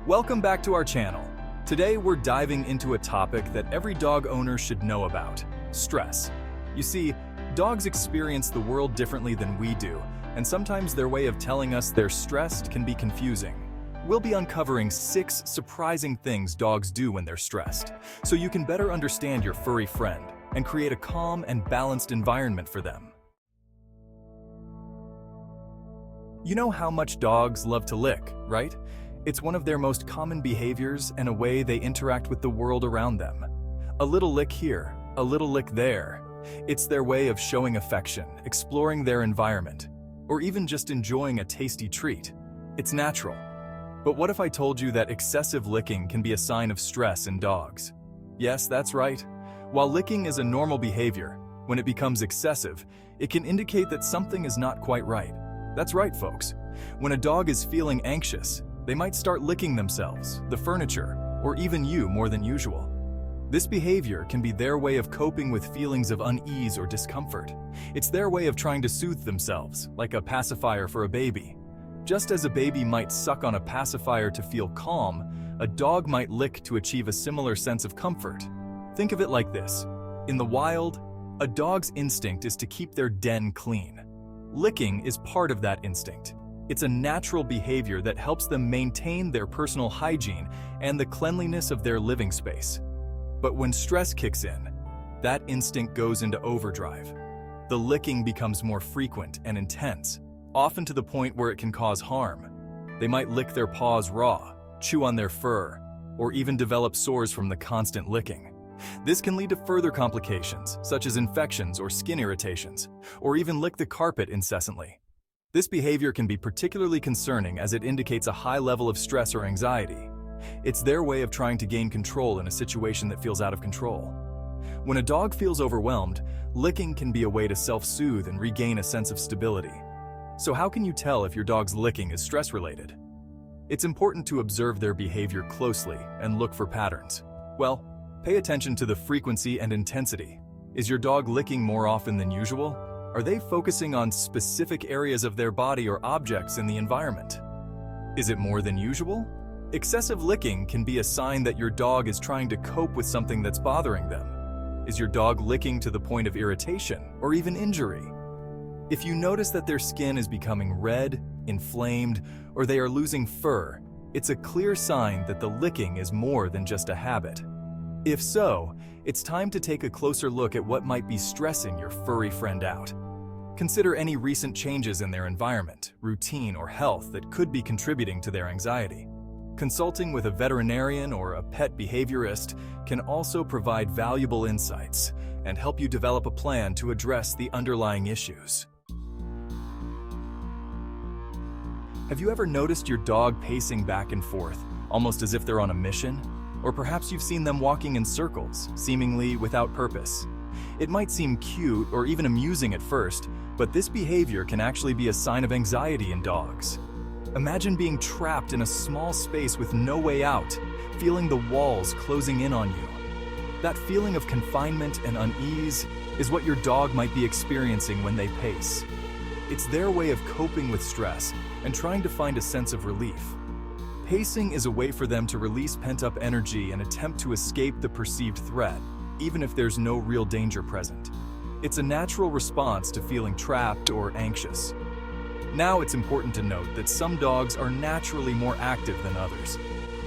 Welcome back to our channel. Today we're diving into a topic that every dog owner should know about: stress. You see, dogs experience the world differently than we do, and sometimes their way of telling us they're stressed can be confusing. We'll be uncovering 6 surprising things dogs do when they're stressed, so you can better understand your furry friend and create a calm and balanced environment for them. You know how much dogs love to lick, right? It's one of their most common behaviors and a way they interact with the world around them. A little lick here, a little lick there. It's their way of showing affection, exploring their environment, or even just enjoying a tasty treat. It's natural. But what if I told you that excessive licking can be a sign of stress in dogs? Yes, that's right. While licking is a normal behavior, when it becomes excessive, it can indicate that something is not quite right. That's right, folks. When a dog is feeling anxious, they might start licking themselves, the furniture, or even you more than usual. This behavior can be their way of coping with feelings of unease or discomfort. It's their way of trying to soothe themselves, like a pacifier for a baby. Just as a baby might suck on a pacifier to feel calm, a dog might lick to achieve a similar sense of comfort. Think of it like this. In the wild, a dog's instinct is to keep their den clean. Licking is part of that instinct. It's a natural behavior that helps them maintain their personal hygiene and the cleanliness of their living space. But when stress kicks in, that instinct goes into overdrive. The licking becomes more frequent and intense, often to the point where it can cause harm. They might lick their paws raw, chew on their fur, or even develop sores from the constant licking. This can lead to further complications, such as infections or skin irritations, or even lick the carpet incessantly. This behavior can be particularly concerning as it indicates a high level of stress or anxiety. It's their way of trying to gain control in a situation that feels out of control. When a dog feels overwhelmed, licking can be a way to self-soothe and regain a sense of stability. So how can you tell if your dog's licking is stress-related? It's important to observe their behavior closely and look for patterns. Well, pay attention to the frequency and intensity. Is your dog licking more often than usual? Are they focusing on specific areas of their body or objects in the environment? Is it more than usual? Excessive licking can be a sign that your dog is trying to cope with something that's bothering them. Is your dog licking to the point of irritation or even injury? If you notice that their skin is becoming red, inflamed, or they are losing fur, it's a clear sign that the licking is more than just a habit. If so, it's time to take a closer look at what might be stressing your furry friend out. Consider any recent changes in their environment, routine, or health that could be contributing to their anxiety. Consulting with a veterinarian or a pet behaviorist can also provide valuable insights and help you develop a plan to address the underlying issues. Have you ever noticed your dog pacing back and forth, almost as if they're on a mission? Or perhaps you've seen them walking in circles, seemingly without purpose. It might seem cute or even amusing at first, but this behavior can actually be a sign of anxiety in dogs. Imagine being trapped in a small space with no way out, feeling the walls closing in on you. That feeling of confinement and unease is what your dog might be experiencing when they pace. It's their way of coping with stress and trying to find a sense of relief. Pacing is a way for them to release pent-up energy and attempt to escape the perceived threat, even if there's no real danger present. It's a natural response to feeling trapped or anxious. Now it's important to note that some dogs are naturally more active than others.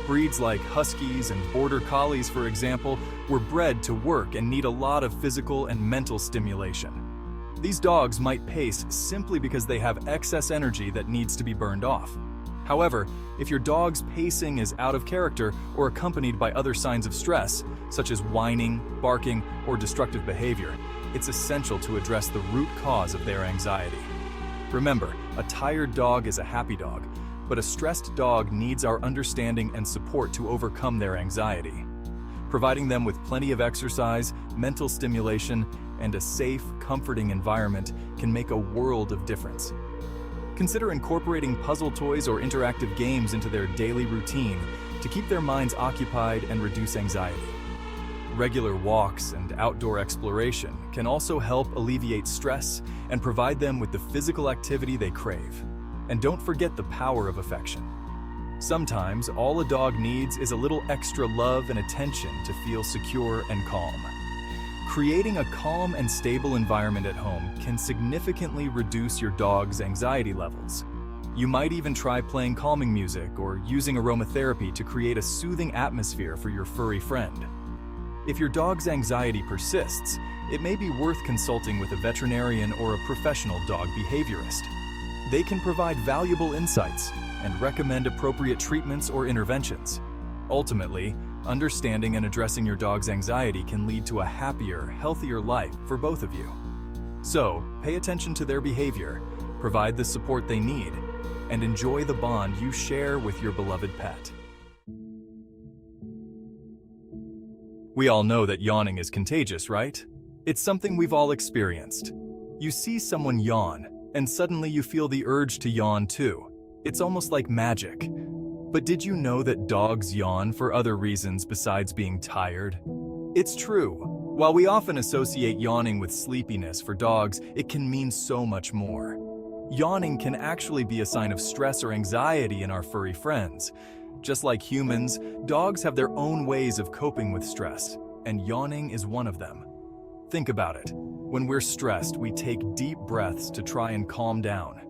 Breeds like Huskies and Border Collies, for example, were bred to work and need a lot of physical and mental stimulation. These dogs might pace simply because they have excess energy that needs to be burned off. However, if your dog's pacing is out of character or accompanied by other signs of stress, such as whining, barking, or destructive behavior, it's essential to address the root cause of their anxiety. Remember, a tired dog is a happy dog, but a stressed dog needs our understanding and support to overcome their anxiety. Providing them with plenty of exercise, mental stimulation, and a safe, comforting environment can make a world of difference. Consider incorporating puzzle toys or interactive games into their daily routine to keep their minds occupied and reduce anxiety. Regular walks and outdoor exploration can also help alleviate stress and provide them with the physical activity they crave. And don't forget the power of affection. Sometimes all a dog needs is a little extra love and attention to feel secure and calm. Creating a calm and stable environment at home can significantly reduce your dog's anxiety levels. You might even try playing calming music or using aromatherapy to create a soothing atmosphere for your furry friend. If your dog's anxiety persists, it may be worth consulting with a veterinarian or a professional dog behaviorist. They can provide valuable insights and recommend appropriate treatments or interventions. Ultimately, understanding and addressing your dog's anxiety can lead to a happier, healthier life for both of you. So, pay attention to their behavior, provide the support they need, and enjoy the bond you share with your beloved pet. We all know that yawning is contagious, right? It's something we've all experienced. You see someone yawn, and suddenly you feel the urge to yawn too. It's almost like magic. But did you know that dogs yawn for other reasons besides being tired? It's true. While we often associate yawning with sleepiness for dogs, it can mean so much more. Yawning can actually be a sign of stress or anxiety in our furry friends. Just like humans, dogs have their own ways of coping with stress, and yawning is one of them. Think about it. When we're stressed, we take deep breaths to try and calm down.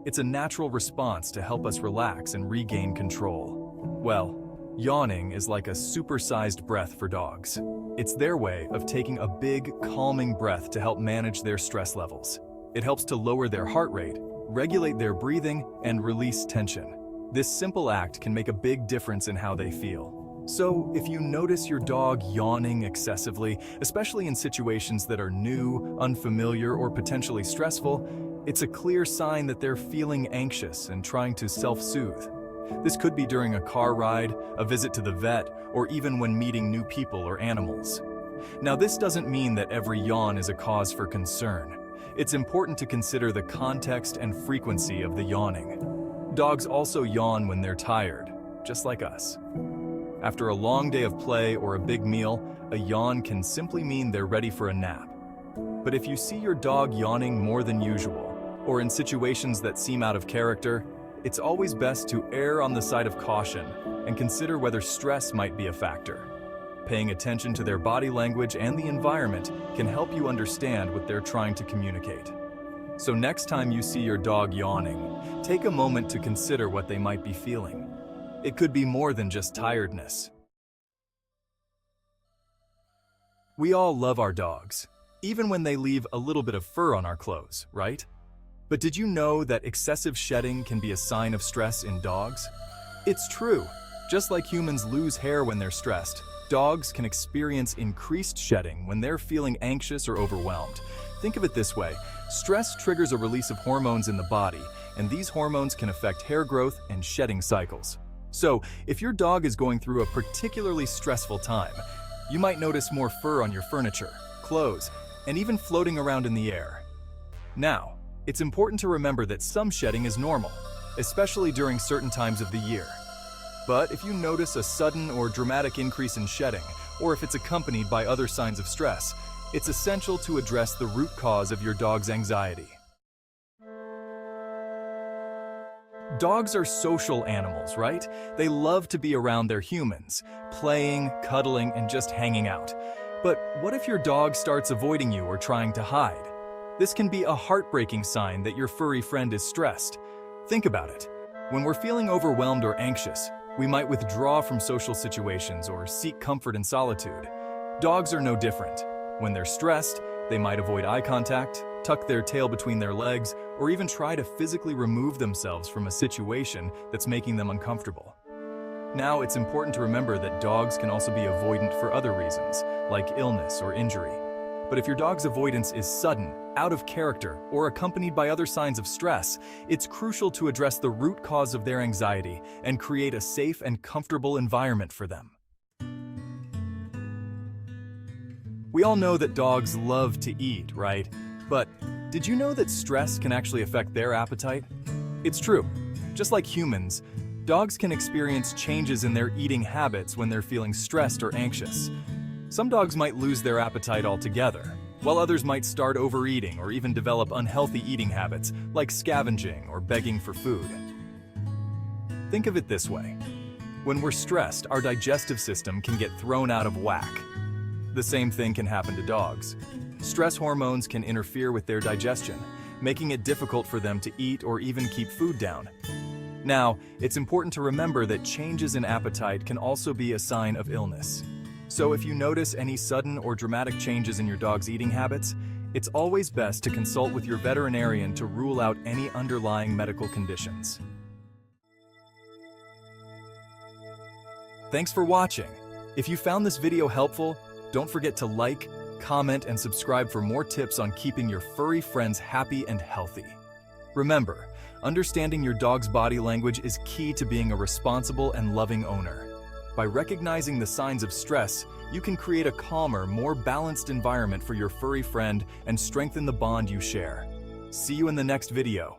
It's a natural response to help us relax and regain control. Well, yawning is like a supersized breath for dogs. It's their way of taking a big, calming breath to help manage their stress levels. It helps to lower their heart rate, regulate their breathing, and release tension. This simple act can make a big difference in how they feel. So, if you notice your dog yawning excessively, especially in situations that are new, unfamiliar, or potentially stressful, it's a clear sign that they're feeling anxious and trying to self-soothe. This could be during a car ride, a visit to the vet, or even when meeting new people or animals. Now, this doesn't mean that every yawn is a cause for concern. It's important to consider the context and frequency of the yawning. Dogs also yawn when they're tired, just like us. After a long day of play or a big meal, a yawn can simply mean they're ready for a nap. But if you see your dog yawning more than usual, or in situations that seem out of character, it's always best to err on the side of caution and consider whether stress might be a factor. Paying attention to their body language and the environment can help you understand what they're trying to communicate. So next time you see your dog yawning, take a moment to consider what they might be feeling. It could be more than just tiredness. We all love our dogs, even when they leave a little bit of fur on our clothes, right? But did you know that excessive shedding can be a sign of stress in dogs? It's true. Just like humans lose hair when they're stressed, dogs can experience increased shedding when they're feeling anxious or overwhelmed. Think of it this way. Stress triggers a release of hormones in the body, and these hormones can affect hair growth and shedding cycles. So, if your dog is going through a particularly stressful time, you might notice more fur on your furniture, clothes, and even floating around in the air. Now, it's important to remember that some shedding is normal, especially during certain times of the year. But if you notice a sudden or dramatic increase in shedding, or if it's accompanied by other signs of stress, it's essential to address the root cause of your dog's anxiety. Dogs are social animals, right? They love to be around their humans, playing, cuddling, and just hanging out. But what if your dog starts avoiding you or trying to hide? This can be a heartbreaking sign that your furry friend is stressed. Think about it. When we're feeling overwhelmed or anxious, we might withdraw from social situations or seek comfort in solitude. Dogs are no different. When they're stressed, they might avoid eye contact, tuck their tail between their legs, or even try to physically remove themselves from a situation that's making them uncomfortable. Now, it's important to remember that dogs can also be avoidant for other reasons, like illness or injury. But if your dog's avoidance is sudden, out of character, or accompanied by other signs of stress, it's crucial to address the root cause of their anxiety and create a safe and comfortable environment for them. We all know that dogs love to eat, right? But did you know that stress can actually affect their appetite? It's true. Just like humans, dogs can experience changes in their eating habits when they're feeling stressed or anxious. Some dogs might lose their appetite altogether, while others might start overeating or even develop unhealthy eating habits like scavenging or begging for food. Think of it this way. When we're stressed, our digestive system can get thrown out of whack. The same thing can happen to dogs. Stress hormones can interfere with their digestion, making it difficult for them to eat or even keep food down. Now, it's important to remember that changes in appetite can also be a sign of illness. So if you notice any sudden or dramatic changes in your dog's eating habits, it's always best to consult with your veterinarian to rule out any underlying medical conditions. Thanks for watching. If you found this video helpful, don't forget to like, comment, and subscribe for more tips on keeping your furry friends happy and healthy. Remember, understanding your dog's body language is key to being a responsible and loving owner. By recognizing the signs of stress, you can create a calmer, more balanced environment for your furry friend and strengthen the bond you share. See you in the next video.